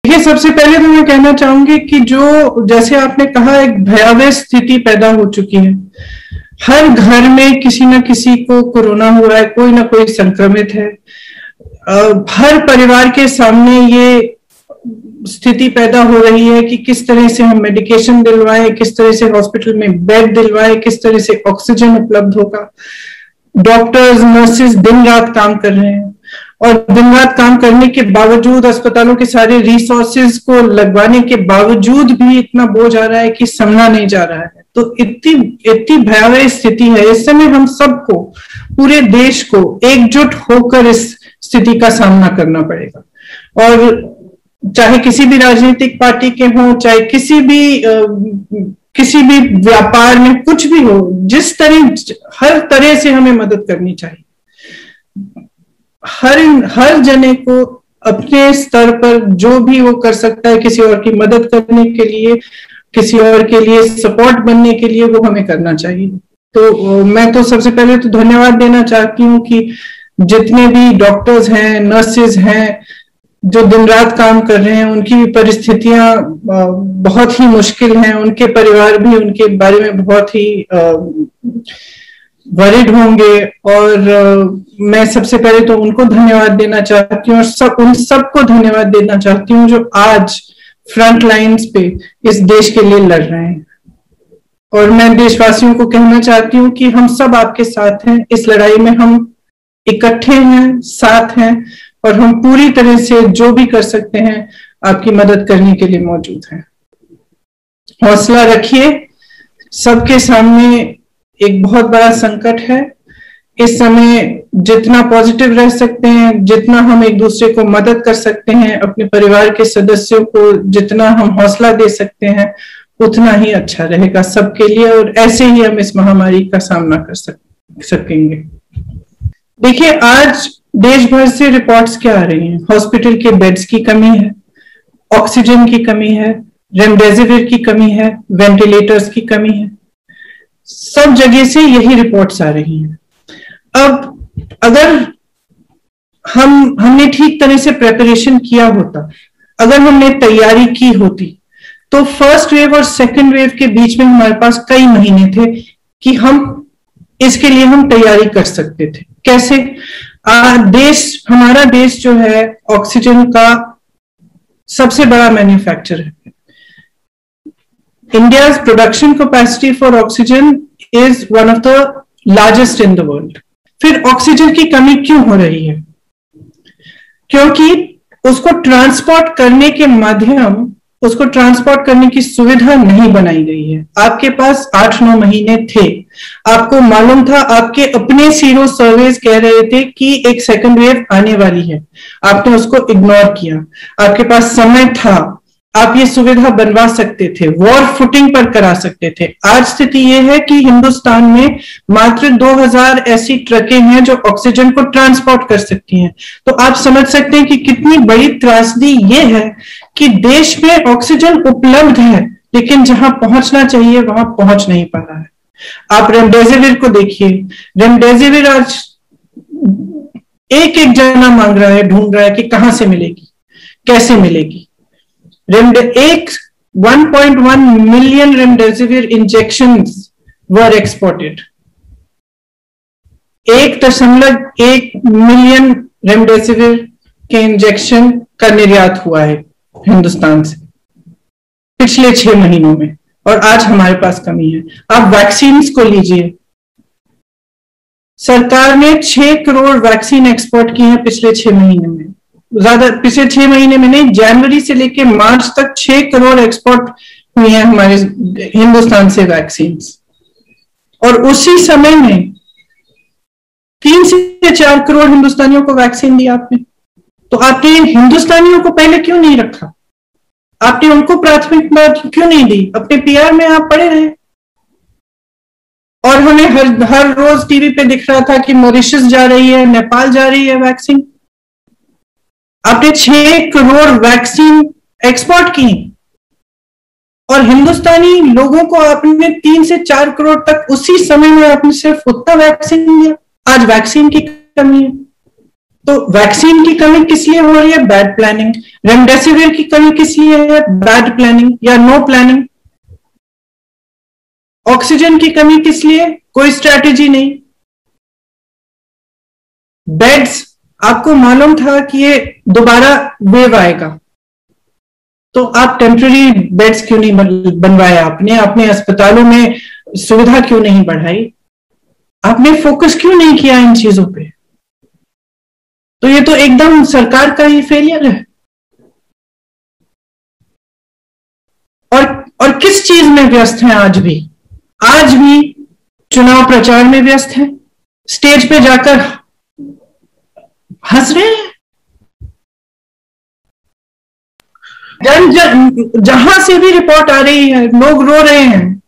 देखिए, सबसे पहले तो मैं कहना चाहूंगी कि जो जैसे आपने कहा एक भयावह स्थिति पैदा हो चुकी है। हर घर में किसी न किसी को कोरोना हुआ है, कोई ना कोई संक्रमित है। हर परिवार के सामने ये स्थिति पैदा हो रही है कि किस तरह से हम मेडिकेशन दिलवाएं, किस तरह से हॉस्पिटल में बेड दिलवाएं, किस तरह से ऑक्सीजन उपलब्ध होगा। डॉक्टर्स, नर्सेस दिन रात काम कर रहे हैं और दिन रात काम करने के बावजूद, अस्पतालों के सारे रिसोर्सेज को लगवाने के बावजूद भी इतना बोझ आ रहा है कि संभला नहीं जा रहा है। तो इतनी भयावह स्थिति है। इस समय हम सबको, पूरे देश को एकजुट होकर इस स्थिति का सामना करना पड़ेगा। और चाहे किसी भी राजनीतिक पार्टी के हों, चाहे किसी भी व्यापार में कुछ भी हो, हर तरह से हमें मदद करनी चाहिए। हर जने को अपने स्तर पर जो भी वो कर सकता है किसी और की मदद करने के लिए, किसी और के लिए सपोर्ट बनने के लिए, वो हमें करना चाहिए। तो मैं तो सबसे पहले तो धन्यवाद देना चाहती हूँ कि जितने भी डॉक्टर्स हैं, नर्सेज हैं, जो दिन रात काम कर रहे हैं, उनकी भी परिस्थितियां बहुत ही मुश्किल हैं। उनके परिवार भी उनके बारे में बहुत ही वरिड होंगे। और मैं सबसे पहले तो उनको धन्यवाद देना चाहती हूँ और उन सबको धन्यवाद देना चाहती हूँ जो आज फ्रंट लाइन्स पे इस देश के लिए लड़ रहे हैं। और मैं देशवासियों को कहना चाहती हूँ कि हम सब आपके साथ हैं। इस लड़ाई में हम इकट्ठे हैं, साथ हैं, और हम पूरी तरह से जो भी कर सकते हैं आपकी मदद करने के लिए मौजूद हैं। हौसला रखिए। सबके सामने एक बहुत बड़ा संकट है। इस समय जितना पॉजिटिव रह सकते हैं, जितना हम एक दूसरे को मदद कर सकते हैं, अपने परिवार के सदस्यों को जितना हम हौसला दे सकते हैं, उतना ही अच्छा रहेगा सबके लिए। और ऐसे ही हम इस महामारी का सामना कर सकेंगे। देखिए, आज देश भर से रिपोर्ट्स क्या आ रही हैं। हॉस्पिटल के बेड्स की कमी है, ऑक्सीजन की कमी है, रेमडेसिविर की कमी है, वेंटिलेटर्स की कमी है। सब जगह से यही रिपोर्ट्स आ रही हैं। अब अगर हमने ठीक तरह से प्रिपरेशन किया होता, अगर हमने तैयारी की होती, तो फर्स्ट वेव और सेकंड वेव के बीच में हमारे पास कई महीने थे कि हम इसके लिए हम तैयारी कर सकते थे। कैसे? हमारा देश जो है ऑक्सीजन का सबसे बड़ा मैन्युफैक्चरर है। India's production capacity for oxygen is one of the largest in the world. फिर ऑक्सीजन की कमी क्यों हो रही है? क्योंकि उसको ट्रांसपोर्ट करने की सुविधा नहीं बनाई गई है। आपके पास 8-9 महीने थे। आपको मालूम था, आपके अपने सीरो सर्वेज कह रहे थे कि एक सेकंड वेव आने वाली है। आपने उसको इग्नोर किया। आपके पास समय था, आप ये सुविधा बनवा सकते थे, वॉर फुटिंग पर करा सकते थे। आज स्थिति ये है कि हिंदुस्तान में मात्र 2000 ऐसी ट्रकें हैं जो ऑक्सीजन को ट्रांसपोर्ट कर सकती हैं। तो आप समझ सकते हैं कि कितनी बड़ी त्रासदी ये है कि देश में ऑक्सीजन उपलब्ध है, लेकिन जहां पहुंचना चाहिए वहां पहुंच नहीं पा रहा है। आप रेमडेसिविर को देखिए। रेमडेसिविर आज एक जना मांग रहा है, ढूंढ रहा है कि कहां से मिलेगी, कैसे मिलेगी। 1.1 million remdesivir injections were exported. 1.1 million remdesivir के इंजेक्शन का निर्यात हुआ है हिंदुस्तान से पिछले 6 महीनों में, और आज हमारे पास कमी है। आप वैक्सीन्स को लीजिए। सरकार ने 6 करोड़ वैक्सीन एक्सपोर्ट की है पिछले 6 महीने में। पिछले 6 महीने में नहीं, जनवरी से लेकर मार्च तक 6 करोड़ एक्सपोर्ट हुई है हमारे हिंदुस्तान से वैक्सीन। और उसी समय में 3 से 4 करोड़ हिंदुस्तानियों को वैक्सीन दी आपने। तो आपने हिंदुस्तानियों को पहले क्यों नहीं रखा? आपने उनको प्राथमिकता क्यों नहीं दी? अपने पीआर में आप पड़े रहे। और हमें हर रोज टीवी पे दिख रहा था कि मॉरिशस जा रही है, नेपाल जा रही है वैक्सीन। आपने 6 करोड़ वैक्सीन एक्सपोर्ट की और हिंदुस्तानी लोगों को आपने 3 से 4 करोड़ तक उसी समय में आपने सिर्फ उतना वैक्सीन दिया। आज वैक्सीन की कमी है। तो वैक्सीन की कमी किस लिए हो रही है? Bad planning. रेमडेसिविर की कमी किस लिए है? बैड प्लानिंग या नो प्लानिंग। ऑक्सीजन की कमी किस लिए? कोई स्ट्रैटेजी नहीं। बेड्स, आपको मालूम था कि ये दोबारा वेव आएगा, तो आप टेम्पररी बेड्स क्यों नहीं बनवाए? आपने अपने अस्पतालों में सुविधा क्यों नहीं बढ़ाई? आपने फोकस क्यों नहीं किया इन चीजों पे? तो ये तो एकदम सरकार का ही फेलियर है। और किस चीज में व्यस्त हैं आज भी? आज भी चुनाव प्रचार में व्यस्त हैं, स्टेज पे जाकर हंस रहे हैं। जहां से भी रिपोर्ट आ रही है, लोग रो रहे हैं,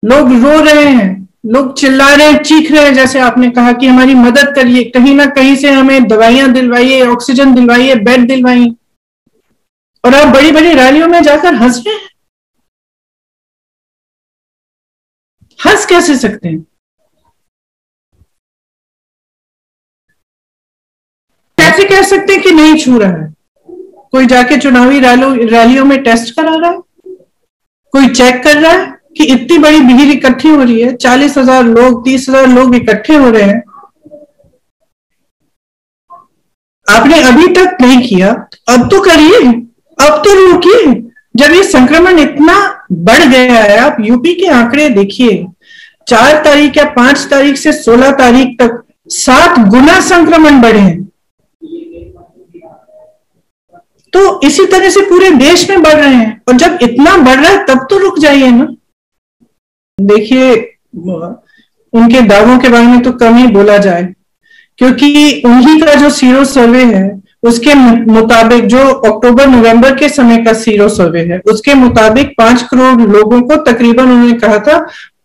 लोग रो रहे हैं, लोग चिल्ला रहे हैं, चीख रहे हैं, जैसे आपने कहा कि हमारी मदद करिए, कहीं ना कहीं से हमें दवाइयां दिलवाइए, ऑक्सीजन दिलवाइए, बेड दिलवाइए। और आप बड़ी बड़ी रैलियों में जाकर हंस रहे हैं। हंस कैसे सकते हैं? कैसे कह सकते हैं कि नहीं छू रहा है? कोई जाके चुनावी रैलियों में टेस्ट करा रहा है? कोई चेक कर रहा है कि इतनी बड़ी भीड़ इकट्ठी हो रही है, 40,000 लोग, 30,000 लोग इकट्ठे हो रहे हैं, आपने अभी तक नहीं किया, अब तो करिए, अब तो रोकिए। जब ये संक्रमण इतना बढ़ गया है, आप यूपी के आंकड़े देखिए, 4 तारीख या 5 तारीख से 16 तारीख तक 7 गुना संक्रमण बढ़े हैं। तो इसी तरह से पूरे देश में बढ़ रहे हैं, और जब इतना बढ़ रहा है तब तो रुक जाइए ना। देखिए, उनके दावों के बारे में तो कम ही बोला जाए, क्योंकि उन्हीं का जो सीरो सर्वे है उसके मुताबिक, जो अक्टूबर नवंबर के समय का सीरो सर्वे है, उसके मुताबिक 5 करोड़ लोगों को तकरीबन, उन्होंने कहा था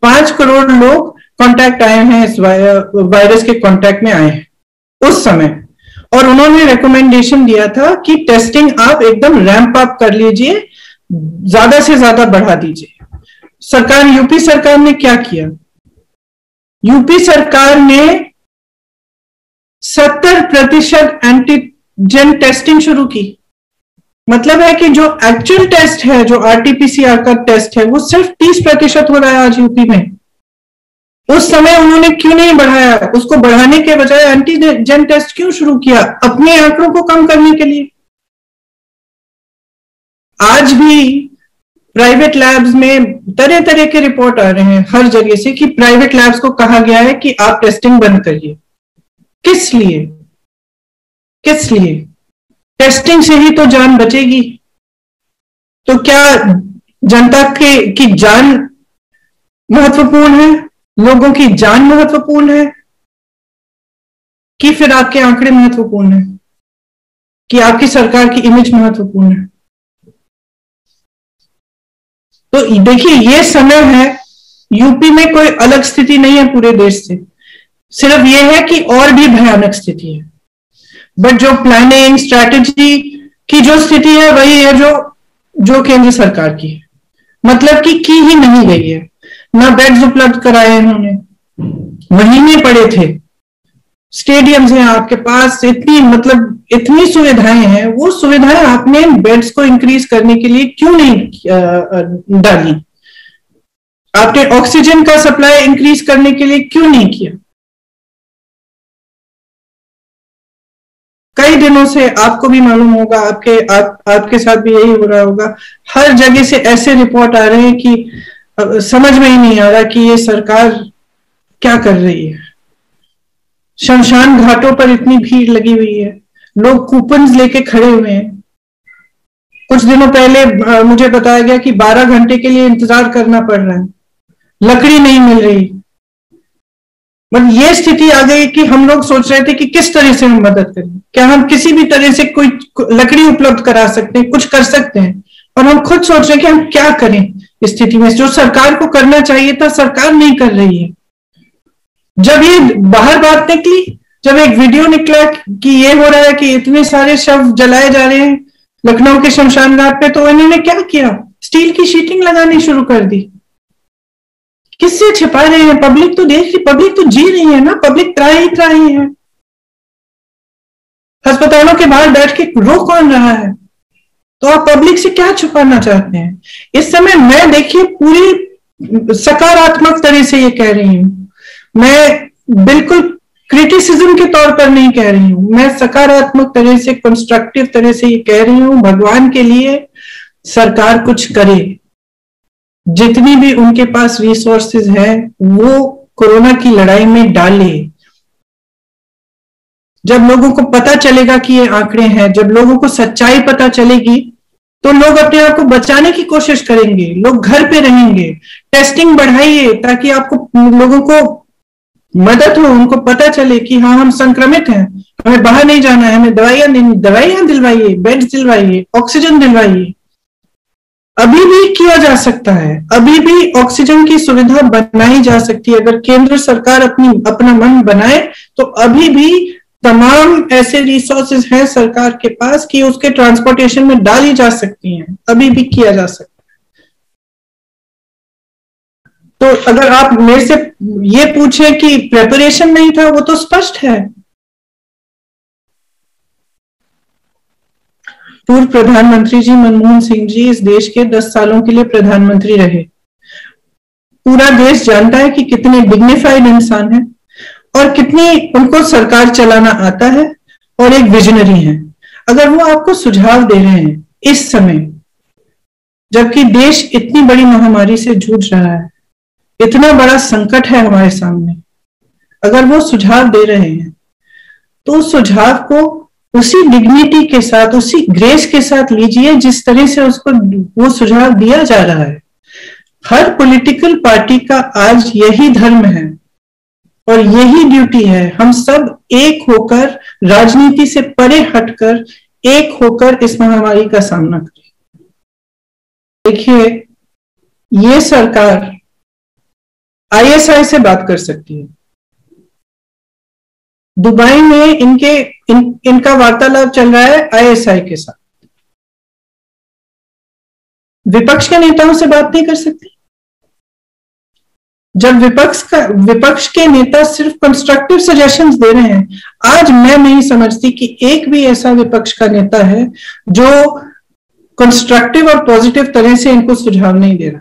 5 करोड़ लोग कांटेक्ट आए हैं, इस वायरस के कांटेक्ट में आए हैं उस समय। और उन्होंने रिकमेंडेशन दिया था कि टेस्टिंग आप एकदम रैंप अप कर लीजिए, ज्यादा से ज्यादा बढ़ा दीजिए। सरकार, यूपी सरकार ने क्या किया? यूपी सरकार ने 70% एंटीजन टेस्टिंग शुरू की। मतलब है कि जो एक्चुअल टेस्ट है, जो आरटीपीसीआर का टेस्ट है, वो सिर्फ 30% हो रहा है आज यूपी में। उस समय उन्होंने क्यों नहीं बढ़ाया? उसको बढ़ाने के बजाय एंटीजन टेस्ट क्यों शुरू किया? अपने आंकड़ों को कम करने के लिए। आज भी प्राइवेट लैब्स में तरह तरह के रिपोर्ट आ रहे हैं हर जगह से कि प्राइवेट लैब्स को कहा गया है कि आप टेस्टिंग बंद करिए। किस लिए? किस लिए? टेस्टिंग से ही तो जान बचेगी। तो क्या जनता की जान महत्वपूर्ण है, लोगों की जान महत्वपूर्ण है, कि फिर आपके आंकड़े महत्वपूर्ण है, कि आपकी सरकार की इमेज महत्वपूर्ण है? तो देखिए, ये समय है, यूपी में कोई अलग स्थिति नहीं है पूरे देश से, सिर्फ ये है कि और भी भयानक स्थिति है। बट जो प्लानिंग, स्ट्रैटेजी की जो स्थिति है, वही है जो केंद्र सरकार की है। मतलब कि की ही नहीं गई है। ना बेड्स उपलब्ध कराए इन्होंने, महीने पड़े थे। स्टेडियम्स हैं आपके पास, इतनी सुविधाएं हैं, वो सुविधाएं आपने बेड्स को इंक्रीज करने के लिए क्यों नहीं डाली? आपने ऑक्सीजन का सप्लाई इंक्रीज करने के लिए क्यों नहीं किया? कई दिनों से आपको भी मालूम होगा, आपके साथ भी यही हो रहा होगा, हर जगह से ऐसे रिपोर्ट आ रहे हैं कि समझ में ही नहीं आ रहा कि ये सरकार क्या कर रही है। शमशान घाटों पर इतनी भीड़ लगी हुई है, लोग कूपन्स लेके खड़े हुए हैं। कुछ दिनों पहले मुझे बताया गया कि 12 घंटे के लिए इंतजार करना पड़ रहा है, लकड़ी नहीं मिल रही। बट ये स्थिति आ गई कि हम लोग सोच रहे थे कि किस तरह से हम मदद करें, क्या हम किसी भी तरह से कोई लकड़ी उपलब्ध करा सकते हैं, कुछ कर सकते हैं। और हम खुद सोच रहे हैं कि हम क्या करें इस स्थिति में, जो सरकार को करना चाहिए था सरकार नहीं कर रही है। जब ये बाहर बात निकली, जब एक वीडियो निकला कि ये हो रहा है कि इतने सारे शव जलाए जा रहे हैं लखनऊ के शमशान घाट पे, तो इन्होंने क्या किया? स्टील की शीटिंग लगानी शुरू कर दी। किससे छिपा रहे हैं? पब्लिक तो देख रही, पब्लिक तो जी रही है ना, पब्लिक त्राही है। अस्पतालों के बाहर बैठ के रो कौन रहा है? तो आप पब्लिक से क्या छुपाना चाहते हैं? इस समय मैं देखिए पूरी सकारात्मक तरह से ये कह रही हूं, मैं बिल्कुल क्रिटिसिज्म के तौर पर नहीं कह रही हूं, मैं सकारात्मक तरह से, कंस्ट्रक्टिव तरह से ये कह रही हूं, भगवान के लिए सरकार कुछ करे, जितनी भी उनके पास रिसोर्सेज है वो कोरोना की लड़ाई में डाले। जब लोगों को पता चलेगा कि ये आंकड़े हैं, जब लोगों को सच्चाई पता चलेगी, तो लोग अपने आप को बचाने की कोशिश करेंगे, लोग घर पे रहेंगे। टेस्टिंग बढ़ाइए ताकि आपको, लोगों को मदद हो, उनको पता चले कि हाँ हम संक्रमित हैं, हमें बाहर नहीं जाना है, हमें दवाइयां दिलवाइए, बेड्स दिलवाइए, ऑक्सीजन दिलवाइए। अभी भी किया जा सकता है, अभी भी ऑक्सीजन की सुविधा बनाई जा सकती है। अगर केंद्र सरकार अपना मन बनाए तो अभी भी तमाम ऐसे रिसोर्सेज हैं सरकार के पास कि उसके ट्रांसपोर्टेशन में डाली जा सकती हैं, अभी भी किया जा सकता है। तो अगर आप मेरे से ये पूछे कि प्रिपरेशन नहीं था, वो तो स्पष्ट है। पूर्व प्रधानमंत्री जी मनमोहन सिंह जी इस देश के 10 सालों के लिए प्रधानमंत्री रहे। पूरा देश जानता है कि कितने डिग्निफाइड इंसान हैं और कितनी उनको सरकार चलाना आता है और एक विजनरी है। अगर वो आपको सुझाव दे रहे हैं इस समय, जबकि देश इतनी बड़ी महामारी से जूझ रहा है, इतना बड़ा संकट है हमारे सामने, अगर वो सुझाव दे रहे हैं तो उस सुझाव को उसी डिग्निटी के साथ, उसी ग्रेस के साथ लीजिए जिस तरह से उसको वो सुझाव दिया जा रहा है। हर पॉलिटिकल पार्टी का आज यही धर्म है और यही ड्यूटी है, हम सब एक होकर, राजनीति से परे हटकर एक होकर इस महामारी का सामना करें। देखिए, ये सरकार आईएसआई से बात कर सकती है। दुबई में इनका वार्तालाप चल रहा है आईएसआई के साथ। विपक्ष के नेताओं से बात नहीं कर सकती? जब विपक्ष के नेता सिर्फ कंस्ट्रक्टिव सजेशंस दे रहे हैं, आज मैं नहीं समझती कि एक भी ऐसा विपक्ष का नेता है जो कंस्ट्रक्टिव और पॉजिटिव तरह से इनको सुझाव नहीं दे रहा।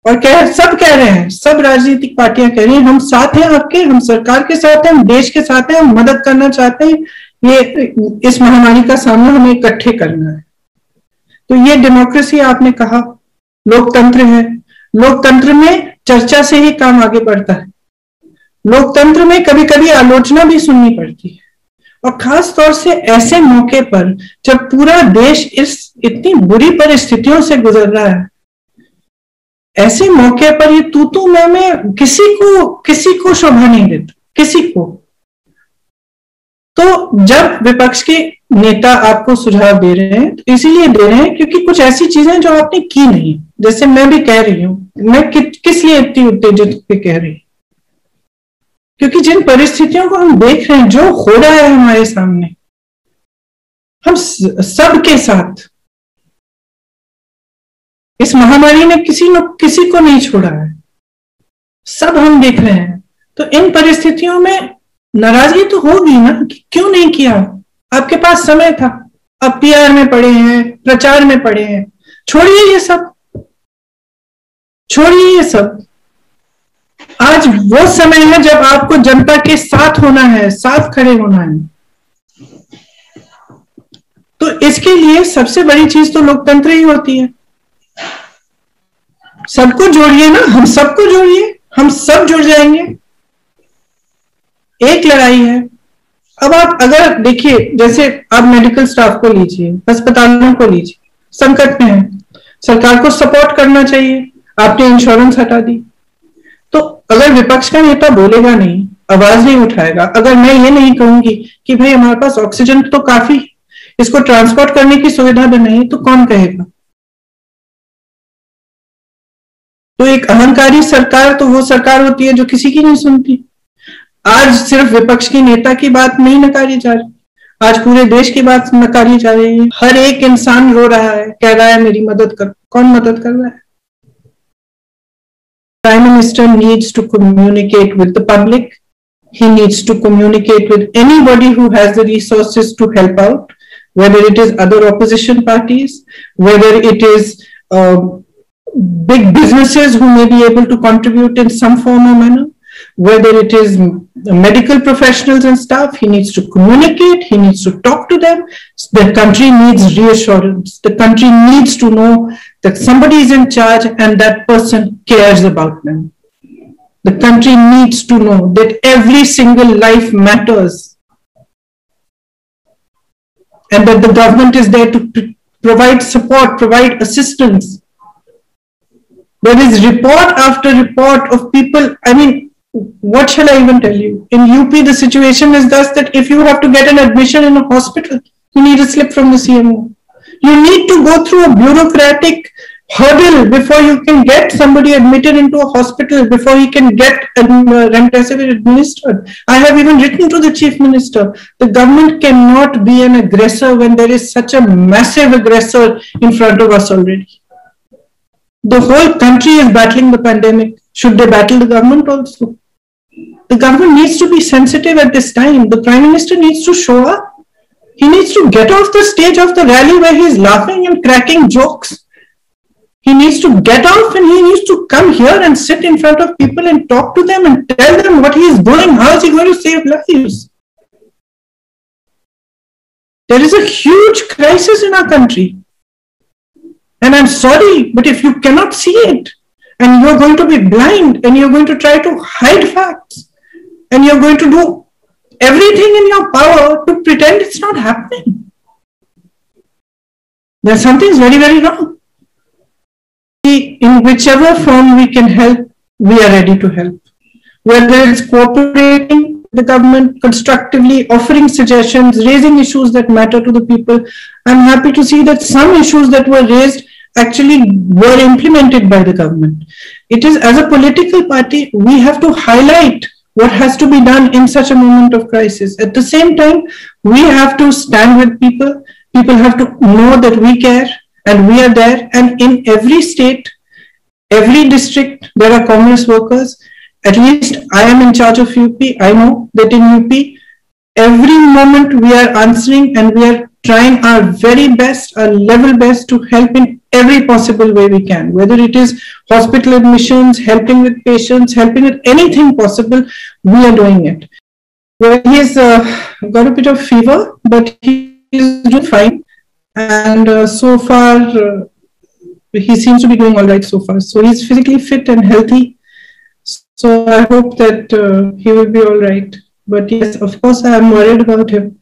और सब कह रहे हैं, सब राजनीतिक पार्टियां कह रही हैं हम साथ हैं आपके, हम सरकार के साथ हैं, हम देश के साथ हैं, हम मदद करना चाहते हैं, ये इस महामारी का सामना हमें इकट्ठे करना है। तो ये डेमोक्रेसी आपने कहा, लोकतंत्र है। लोकतंत्र में चर्चा से ही काम आगे बढ़ता है। लोकतंत्र में कभी कभी आलोचना भी सुननी पड़ती है, और खास तौर से ऐसे मौके पर जब पूरा देश इस इतनी बुरी परिस्थितियों से गुजर रहा है, ऐसे मौके पर ये तू मैं किसी को शोभा नहीं देता, किसी को। तो जब विपक्ष के नेता आपको सुझाव दे रहे हैं तो इसीलिए दे रहे हैं क्योंकि कुछ ऐसी चीजें जो आपने की नहीं, जैसे मैं भी कह रही हूं, मैं किस लिए इतनी उत्तेजित पे कह रही हूं, क्योंकि जिन परिस्थितियों को हम देख रहे हैं, जो हो रहा है हमारे सामने, हम सबके साथ इस महामारी ने किसी को नहीं छोड़ा है, सब हम देख रहे हैं। तो इन परिस्थितियों में नाराजगी तो होगी ना कि क्यों नहीं किया, आपके पास समय था, अब पीआर में पड़े हैं, प्रचार में पड़े हैं, छोड़िए ये सब, छोड़िए ये सब। आज वो समय है जब आपको जनता के साथ होना है, साथ खड़े होना है। तो इसके लिए सबसे बड़ी चीज तो लोकतंत्र ही होती है। सबको जोड़िए ना, हम सबको जोड़िए, हम सब जुड़ जाएंगे। एक लड़ाई है। अब आप अगर देखिए, जैसे आप मेडिकल स्टाफ को लीजिए, अस्पतालों को लीजिए, संकट में है, सरकार को सपोर्ट करना चाहिए, आपने इंश्योरेंस हटा दी। तो अगर विपक्ष का नेता बोलेगा नहीं, आवाज नहीं उठाएगा, अगर मैं ये नहीं कहूंगी कि भाई हमारे पास ऑक्सीजन तो काफी, इसको ट्रांसपोर्ट करने की सुविधा भी नहीं, तो कौन कहेगा? तो एक अहंकारी सरकार तो वो सरकार होती है जो किसी की नहीं सुनती। आज सिर्फ विपक्ष के नेता की बात नहीं नकारी जा रही, आज पूरे देश की बात नकारी जा रही है। हर एक इंसान रो रहा है, कह रहा है मेरी मदद कर। कौन मदद कर रहा है? Prime minister needs to communicate with the public, He needs to communicate with anybody who has the resources to help out, whether it is other opposition parties, whether it is big businesses who may be able to contribute in some form or manner, whether it is medical professionals and staff. He needs to communicate, he needs to talk to them. The country needs reassurance. The country needs to know that somebody is in charge and that person cares about them. The country needs to know that every single life matters and that the government is there to provide support, provide assistance. There is report after report of people. I mean, what shall I even tell you? In UP, the situation is thus that if you have to get an admission in a hospital, you need a slip from the CMO. You need to go through a bureaucratic hurdle before you can get somebody admitted into a hospital, before he can get remdesivir administered. I have even written to the Chief Minister. The government cannot be an aggressor when there is such a massive aggressor in front of us already. The whole country is battling the pandemic. Should they battle the government also? The government needs to be sensitive at this time. The Prime Minister needs to show up. He needs to get off the stage of the rally where he's laughing and cracking jokes. He needs to get off and he needs to come here and sit in front of people and talk to them and tell them what he is doing. How is he going to save lives? There is a huge crisis in our country. And I'm sorry, but if you cannot see it and you're going to be blind and you're going to try to hide facts and you're going to do everything in your power to pretend it's not happening, then something's very, very wrong. In whichever form we can help, we are ready to help. Whether it's cooperating with the government, constructively offering suggestions, raising issues that matter to the people. I'm happy to see that some issues that were raised actually were implemented by the government. It is, as a political party, we have to highlight what has to be done in such a moment of crisis. At the same time, we have to stand with people. People have to know that we care and we are there. And in every state, every district, there are commerce workers. At least I am in charge of UP. I know that in UP, every moment we are answering and we are trying our very best, our level best to help in every possible way we can. Whether it is hospital admissions, helping with patients, helping with anything possible, we are doing it. Well, he's got a bit of fever, but he is doing fine. And so far, he seems to be doing all right so far. So he's physically fit and healthy. So I hope that he will be all right. But yes, of course, I am worried about him.